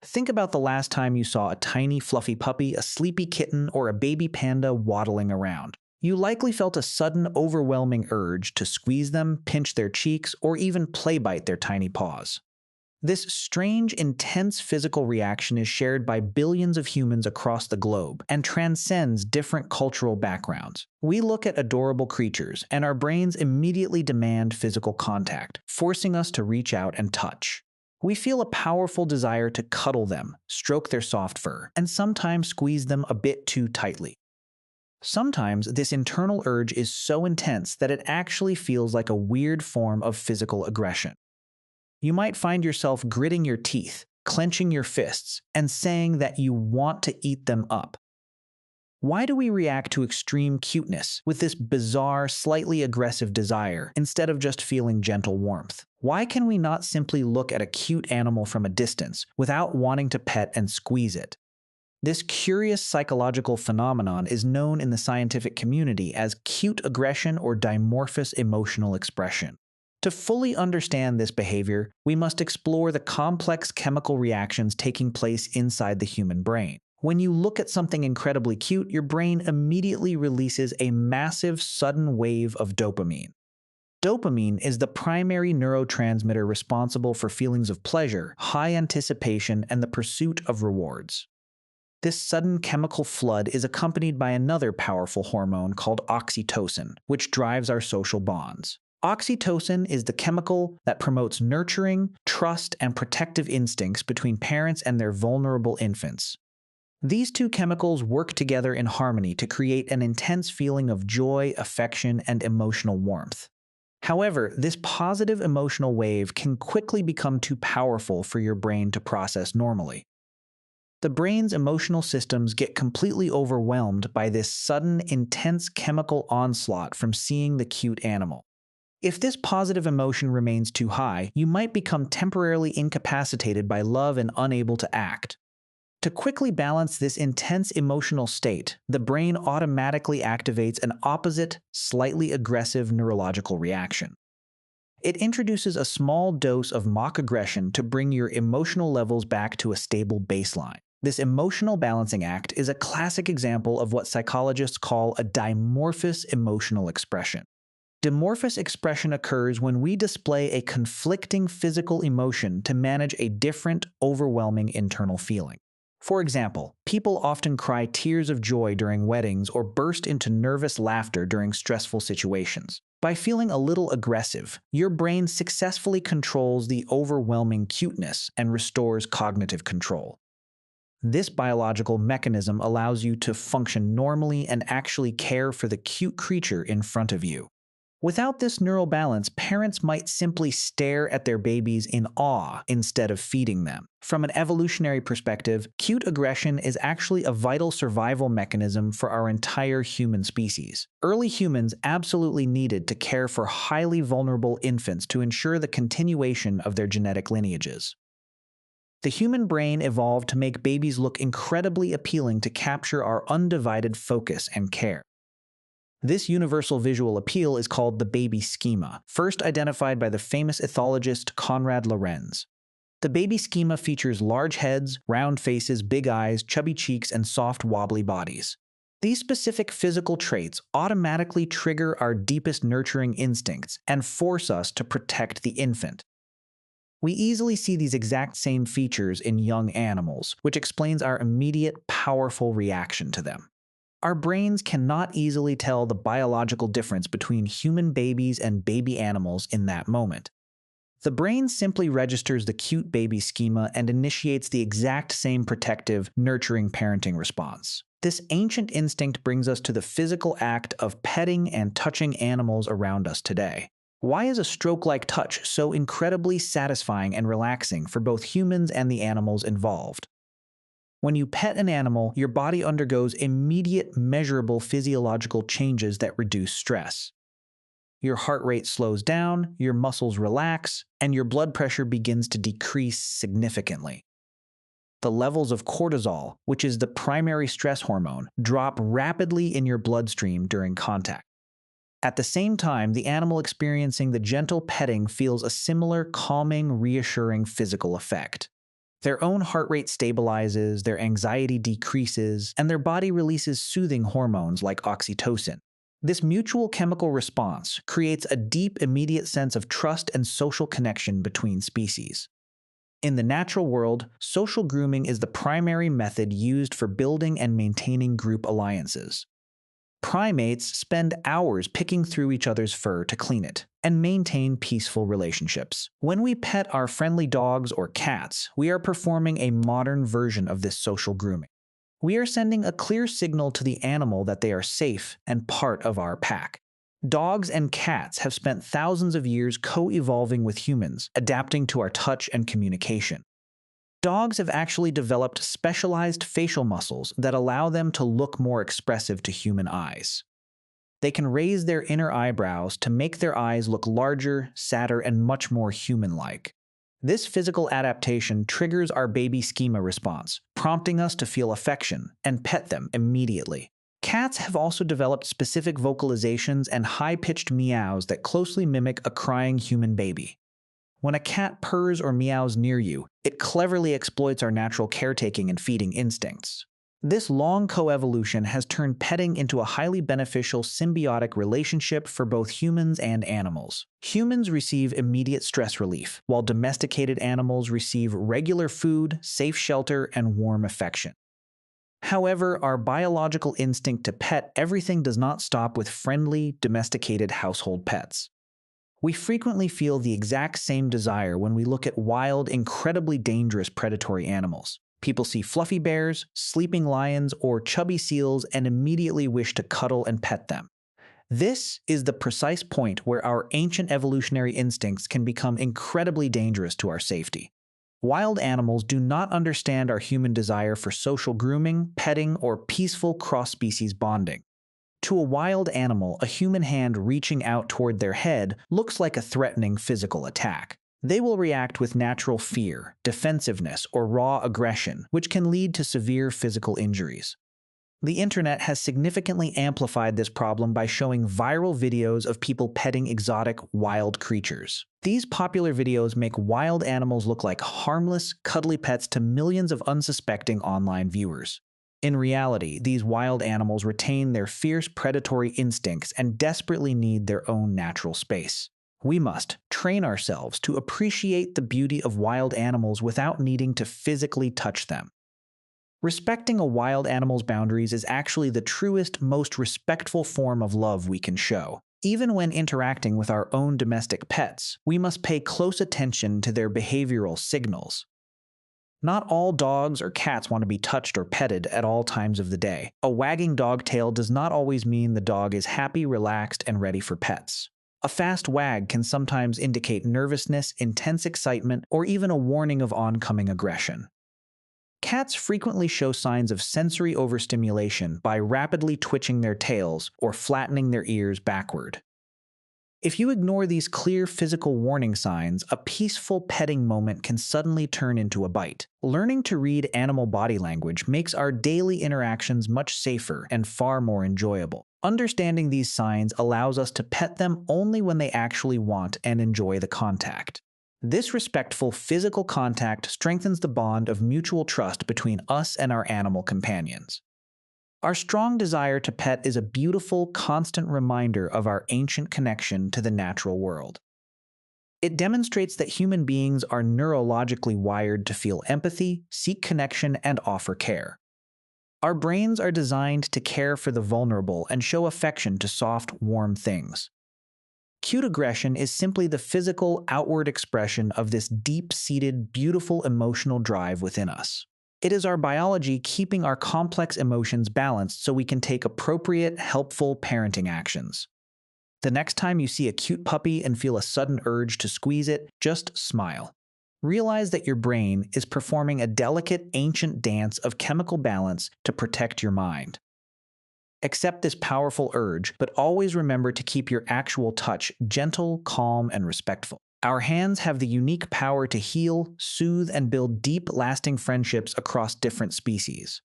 Think about the last time you saw a tiny fluffy puppy, a sleepy kitten, or a baby panda waddling around. You likely felt a sudden overwhelming urge to squeeze them, pinch their cheeks, or even play bite their tiny paws. This strange, intense physical reaction is shared by billions of humans across the globe and transcends different cultural backgrounds. We look at adorable creatures, and our brains immediately demand physical contact, forcing us to reach out and touch. We feel a powerful desire to cuddle them, stroke their soft fur, and sometimes squeeze them a bit too tightly. Sometimes this internal urge is so intense that it actually feels like a weird form of physical aggression. You might find yourself gritting your teeth, clenching your fists, and saying that you want to eat them up. Why do we react to extreme cuteness with this bizarre, slightly aggressive desire instead of just feeling gentle warmth? Why can we not simply look at a cute animal from a distance without wanting to pet and squeeze it? This curious psychological phenomenon is known in the scientific community as cute aggression or dimorphous emotional expression. To fully understand this behavior, we must explore the complex chemical reactions taking place inside the human brain. When you look at something incredibly cute, your brain immediately releases a massive, sudden wave of dopamine. Dopamine is the primary neurotransmitter responsible for feelings of pleasure, high anticipation, and the pursuit of rewards. This sudden chemical flood is accompanied by another powerful hormone called oxytocin, which drives our social bonds. Oxytocin is the chemical that promotes nurturing, trust, and protective instincts between parents and their vulnerable infants. These two chemicals work together in harmony to create an intense feeling of joy, affection, and emotional warmth. However, this positive emotional wave can quickly become too powerful for your brain to process normally. The brain's emotional systems get completely overwhelmed by this sudden, intense chemical onslaught from seeing the cute animal. If this positive emotion remains too high, you might become temporarily incapacitated by love and unable to act. To quickly balance this intense emotional state, the brain automatically activates an opposite, slightly aggressive neurological reaction. It introduces a small dose of mock aggression to bring your emotional levels back to a stable baseline. This emotional balancing act is a classic example of what psychologists call a dimorphous emotional expression. Dimorphous expression occurs when we display a conflicting physical emotion to manage a different, overwhelming internal feeling. For example, people often cry tears of joy during weddings or burst into nervous laughter during stressful situations. By feeling a little aggressive, your brain successfully controls the overwhelming cuteness and restores cognitive control. This biological mechanism allows you to function normally and actually care for the cute creature in front of you. Without this neural balance, parents might simply stare at their babies in awe instead of feeding them. From an evolutionary perspective, cute aggression is actually a vital survival mechanism for our entire human species. Early humans absolutely needed to care for highly vulnerable infants to ensure the continuation of their genetic lineages. The human brain evolved to make babies look incredibly appealing to capture our undivided focus and care. This universal visual appeal is called the baby schema, first identified by the famous ethologist Konrad Lorenz. The baby schema features large heads, round faces, big eyes, chubby cheeks, and soft, wobbly bodies. These specific physical traits automatically trigger our deepest nurturing instincts and force us to protect the infant. We easily see these exact same features in young animals, which explains our immediate, powerful reaction to them. Our brains cannot easily tell the biological difference between human babies and baby animals in that moment. The brain simply registers the cute baby schema and initiates the exact same protective, nurturing parenting response. This ancient instinct brings us to the physical act of petting and touching animals around us today. Why is a stroke-like touch so incredibly satisfying and relaxing for both humans and the animals involved? When you pet an animal, your body undergoes immediate, measurable physiological changes that reduce stress. Your heart rate slows down, your muscles relax, and your blood pressure begins to decrease significantly. The levels of cortisol, which is the primary stress hormone, drop rapidly in your bloodstream during contact. At the same time, the animal experiencing the gentle petting feels a similar calming, reassuring physical effect. Their own heart rate stabilizes, their anxiety decreases, and their body releases soothing hormones like oxytocin. This mutual chemical response creates a deep, immediate sense of trust and social connection between species. In the natural world, social grooming is the primary method used for building and maintaining group alliances. Primates spend hours picking through each other's fur to clean it and maintain peaceful relationships. When we pet our friendly dogs or cats, we are performing a modern version of this social grooming. We are sending a clear signal to the animal that they are safe and part of our pack. Dogs and cats have spent thousands of years co-evolving with humans, adapting to our touch and communication. Dogs have actually developed specialized facial muscles that allow them to look more expressive to human eyes. They can raise their inner eyebrows to make their eyes look larger, sadder, and much more human-like. This physical adaptation triggers our baby schema response, prompting us to feel affection and pet them immediately. Cats have also developed specific vocalizations and high-pitched meows that closely mimic a crying human baby. When a cat purrs or meows near you, it cleverly exploits our natural caretaking and feeding instincts. This long coevolution has turned petting into a highly beneficial symbiotic relationship for both humans and animals. Humans receive immediate stress relief, while domesticated animals receive regular food, safe shelter, and warm affection. However, our biological instinct to pet everything does not stop with friendly, domesticated household pets. We frequently feel the exact same desire when we look at wild, incredibly dangerous predatory animals. People see fluffy bears, sleeping lions, or chubby seals and immediately wish to cuddle and pet them. This is the precise point where our ancient evolutionary instincts can become incredibly dangerous to our safety. Wild animals do not understand our human desire for social grooming, petting, or peaceful cross-species bonding. To a wild animal, a human hand reaching out toward their head looks like a threatening physical attack. They will react with natural fear, defensiveness, or raw aggression, which can lead to severe physical injuries. The internet has significantly amplified this problem by showing viral videos of people petting exotic, wild creatures. These popular videos make wild animals look like harmless, cuddly pets to millions of unsuspecting online viewers. In reality, these wild animals retain their fierce predatory instincts and desperately need their own natural space. We must train ourselves to appreciate the beauty of wild animals without needing to physically touch them. Respecting a wild animal's boundaries is actually the truest, most respectful form of love we can show. Even when interacting with our own domestic pets, we must pay close attention to their behavioral signals. Not all dogs or cats want to be touched or petted at all times of the day. A wagging dog tail does not always mean the dog is happy, relaxed, and ready for pets. A fast wag can sometimes indicate nervousness, intense excitement, or even a warning of oncoming aggression. Cats frequently show signs of sensory overstimulation by rapidly twitching their tails or flattening their ears backward. If you ignore these clear physical warning signs, a peaceful petting moment can suddenly turn into a bite. Learning to read animal body language makes our daily interactions much safer and far more enjoyable. Understanding these signs allows us to pet them only when they actually want and enjoy the contact. This respectful physical contact strengthens the bond of mutual trust between us and our animal companions. Our strong desire to pet is a beautiful, constant reminder of our ancient connection to the natural world. It demonstrates that human beings are neurologically wired to feel empathy, seek connection, and offer care. Our brains are designed to care for the vulnerable and show affection to soft, warm things. Cute aggression is simply the physical, outward expression of this deep-seated, beautiful emotional drive within us. It is our biology keeping our complex emotions balanced so we can take appropriate, helpful parenting actions. The next time you see a cute puppy and feel a sudden urge to squeeze it, just smile. Realize that your brain is performing a delicate, ancient dance of chemical balance to protect your mind. Accept this powerful urge, but always remember to keep your actual touch gentle, calm, and respectful. Our hands have the unique power to heal, soothe, and build deep, lasting friendships across different species.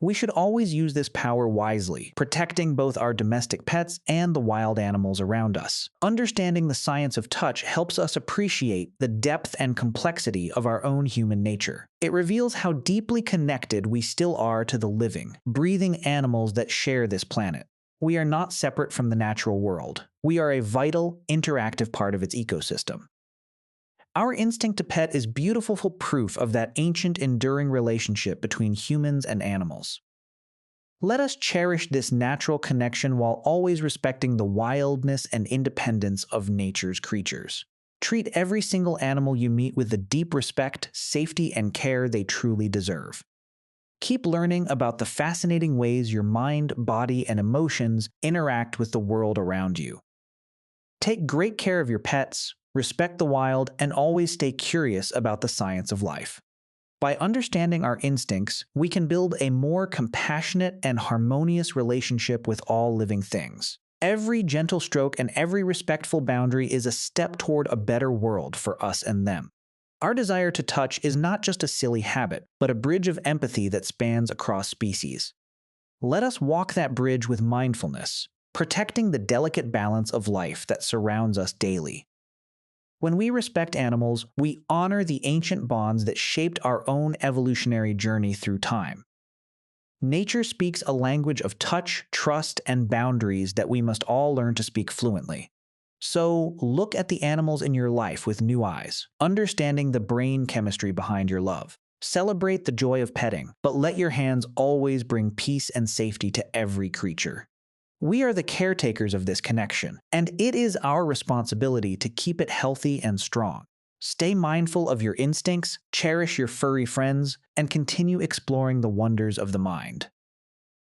We should always use this power wisely, protecting both our domestic pets and the wild animals around us. Understanding the science of touch helps us appreciate the depth and complexity of our own human nature. It reveals how deeply connected we still are to the living, breathing animals that share this planet. We are not separate from the natural world. We are a vital, interactive part of its ecosystem. Our instinct to pet is beautiful proof of that ancient, enduring relationship between humans and animals. Let us cherish this natural connection while always respecting the wildness and independence of nature's creatures. Treat every single animal you meet with the deep respect, safety, and care they truly deserve. Keep learning about the fascinating ways your mind, body, and emotions interact with the world around you. Take great care of your pets, respect the wild, and always stay curious about the science of life. By understanding our instincts, we can build a more compassionate and harmonious relationship with all living things. Every gentle stroke and every respectful boundary is a step toward a better world for us and them. Our desire to touch is not just a silly habit, but a bridge of empathy that spans across species. Let us walk that bridge with mindfulness, protecting the delicate balance of life that surrounds us daily. When we respect animals, we honor the ancient bonds that shaped our own evolutionary journey through time. Nature speaks a language of touch, trust, and boundaries that we must all learn to speak fluently. So, look at the animals in your life with new eyes, understanding the brain chemistry behind your love. Celebrate the joy of petting, but let your hands always bring peace and safety to every creature. We are the caretakers of this connection, and it is our responsibility to keep it healthy and strong. Stay mindful of your instincts, cherish your furry friends, and continue exploring the wonders of the mind.